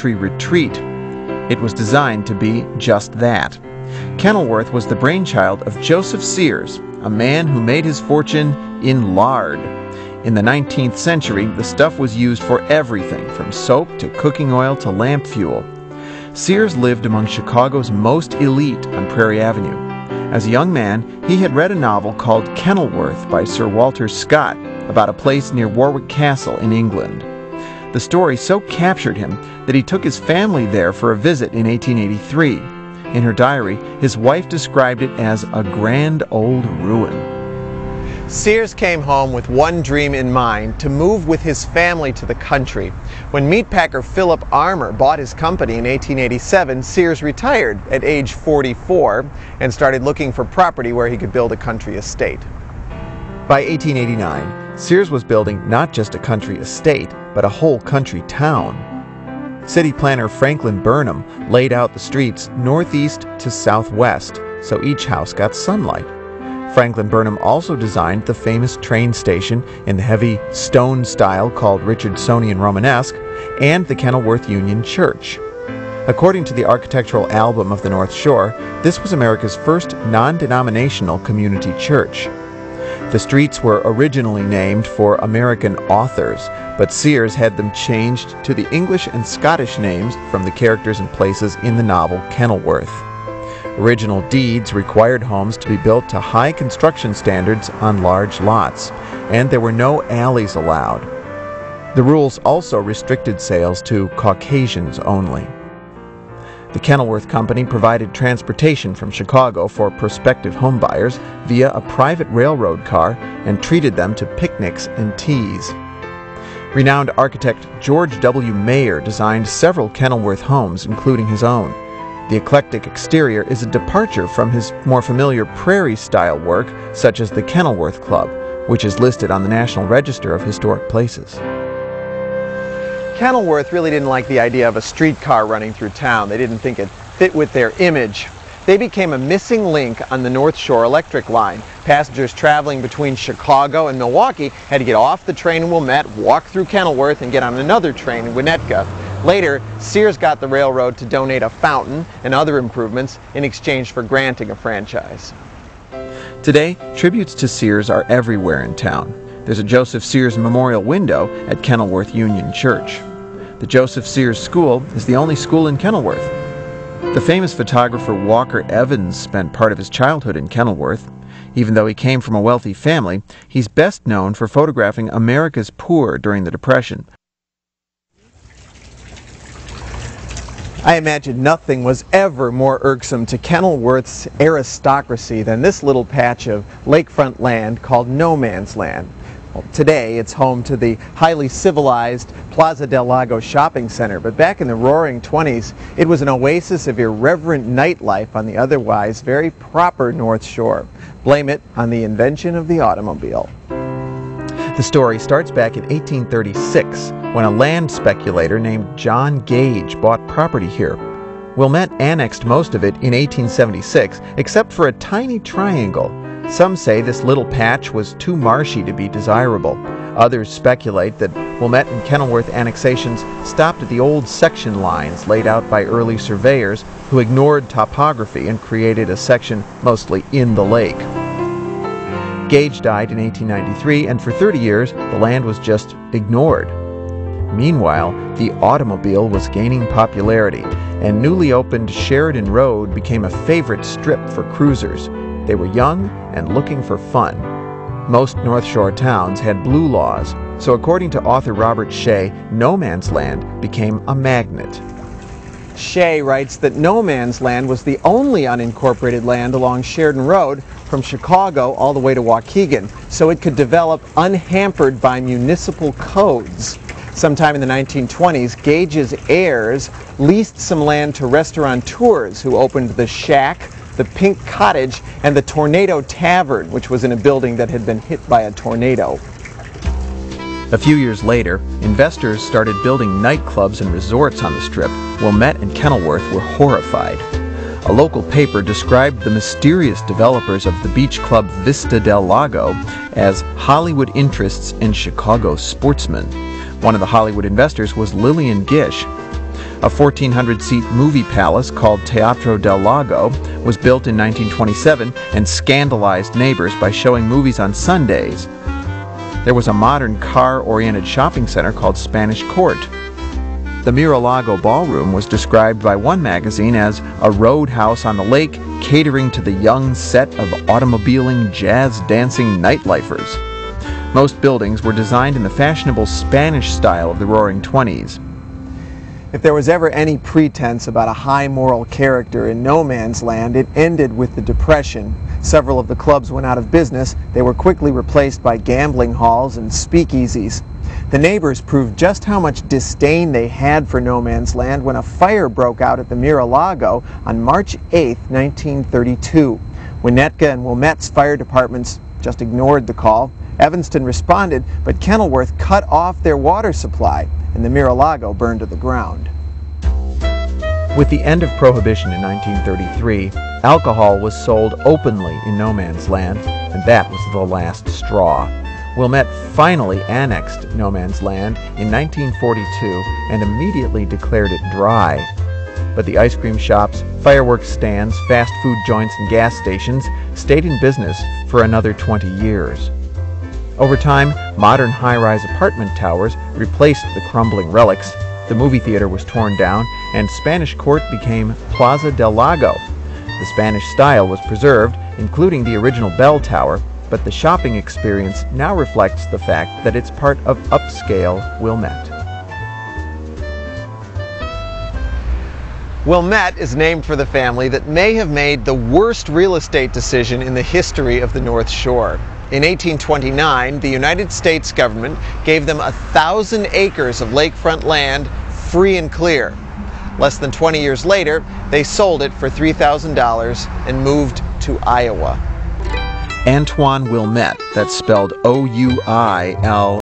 country retreat. It was designed to be just that. Kenilworth was the brainchild of Joseph Sears, a man who made his fortune in lard. In the 19th century, the stuff was used for everything from soap to cooking oil to lamp fuel. Sears lived among Chicago's most elite on Prairie Avenue. As a young man, he had read a novel called Kenilworth by Sir Walter Scott about a place near Warwick Castle in England. The story so captured him that he took his family there for a visit in 1883. In her diary, his wife described it as a grand old ruin. Sears came home with one dream in mind: to move with his family to the country. When meatpacker Philip Armour bought his company in 1887, Sears retired at age 44 and started looking for property where he could build a country estate. By 1889, Sears was building not just a country estate, but a whole country town. City planner Franklin Burnham laid out the streets northeast to southwest, so each house got sunlight. Franklin Burnham also designed the famous train station in the heavy stone style called Richardsonian Romanesque and the Kenilworth Union Church. According to the Architectural Album of the North Shore, this was America's first non-denominational community church. The streets were originally named for American authors, but Sears had them changed to the English and Scottish names from the characters and places in the novel Kenilworth. Original deeds required homes to be built to high construction standards on large lots, and there were no alleys allowed. The rules also restricted sales to Caucasians only. The Kenilworth Company provided transportation from Chicago for prospective homebuyers via a private railroad car and treated them to picnics and teas. Renowned architect George W. Mayer designed several Kenilworth homes, including his own. The eclectic exterior is a departure from his more familiar prairie-style work, such as the Kenilworth Club, which is listed on the National Register of Historic Places. Kenilworth really didn't like the idea of a streetcar running through town. They didn't think it fit with their image. They became a missing link on the North Shore Electric Line. Passengers traveling between Chicago and Milwaukee had to get off the train in Wilmette, walk through Kenilworth, and get on another train in Winnetka. Later, Sears got the railroad to donate a fountain and other improvements in exchange for granting a franchise. Today, tributes to Sears are everywhere in town. There's a Joseph Sears memorial window at Kenilworth Union Church. The Joseph Sears School is the only school in Kenilworth. The famous photographer Walker Evans spent part of his childhood in Kenilworth. Even though he came from a wealthy family, he's best known for photographing America's poor during the Depression. I imagine nothing was ever more irksome to Kenilworth's aristocracy than this little patch of lakefront land called No Man's Land. Well, today it's home to the highly civilized Plaza del Lago shopping center, but back in the roaring 20s, it was an oasis of irreverent nightlife on the otherwise very proper North Shore. Blame it on the invention of the automobile. The story starts back in 1836, when a land speculator named John Gage bought property here. Wilmette annexed most of it in 1876, except for a tiny triangle. Some say this little patch was too marshy to be desirable. Others speculate that Wilmette and Kenilworth annexations stopped at the old section lines laid out by early surveyors who ignored topography and created a section mostly in the lake. Gage died in 1893, and for 30 years the land was just ignored. Meanwhile, the automobile was gaining popularity, and newly opened Sheridan Road became a favorite strip for cruisers. They were young and looking for fun. Most North Shore towns had blue laws, so according to author Robert Shea, No Man's Land became a magnet. Shea writes that No Man's Land was the only unincorporated land along Sheridan Road from Chicago all the way to Waukegan, so it could develop unhampered by municipal codes. Sometime in the 1920s, Gage's heirs leased some land to restaurateurs who opened the Shack, the Pink Cottage, and the Tornado Tavern, which was in a building that had been hit by a tornado. A few years later, investors started building nightclubs and resorts on the Strip. Wilmette and Kenilworth were horrified. A local paper described the mysterious developers of the beach club Vista del Lago as Hollywood interests and Chicago sportsmen. One of the Hollywood investors was Lillian Gish. A 1,400-seat movie palace called Teatro del Lago was built in 1927 and scandalized neighbors by showing movies on Sundays. There was a modern car-oriented shopping center called Spanish Court. The Mira-Lago Ballroom was described by one magazine as a roadhouse on the lake catering to the young set of automobiling, jazz-dancing nightlifers. Most buildings were designed in the fashionable Spanish style of the Roaring '20s. If there was ever any pretense about a high moral character in no man's land, it ended with the Depression. Several of the clubs went out of business. They were quickly replaced by gambling halls and speakeasies. The neighbors proved just how much disdain they had for no man's land when a fire broke out at the Mira-Lago on March 8, 1932. Winnetka and Wilmette's fire departments just ignored the call. Evanston responded, but Kenilworth cut off their water supply, and the Mira-Lago burned to the ground. With the end of Prohibition in 1933, alcohol was sold openly in no man's land, and that was the last straw. Wilmette finally annexed no man's land in 1942 and immediately declared it dry. But the ice cream shops, fireworks stands, fast food joints, and gas stations stayed in business for another 20 years. Over time, modern high-rise apartment towers replaced the crumbling relics, the movie theater was torn down, and Spanish Court became Plaza del Lago. The Spanish style was preserved, including the original bell tower, but the shopping experience now reflects the fact that it's part of upscale Wilmette. Wilmette is named for the family that may have made the worst real estate decision in the history of the North Shore. In 1829, the United States government gave them 1,000 acres of lakefront land free and clear. Less than 20 years later, they sold it for $3,000 and moved to Iowa. Antoine Wilmette, that's spelled O-U-I-L-M-E-T-T-E,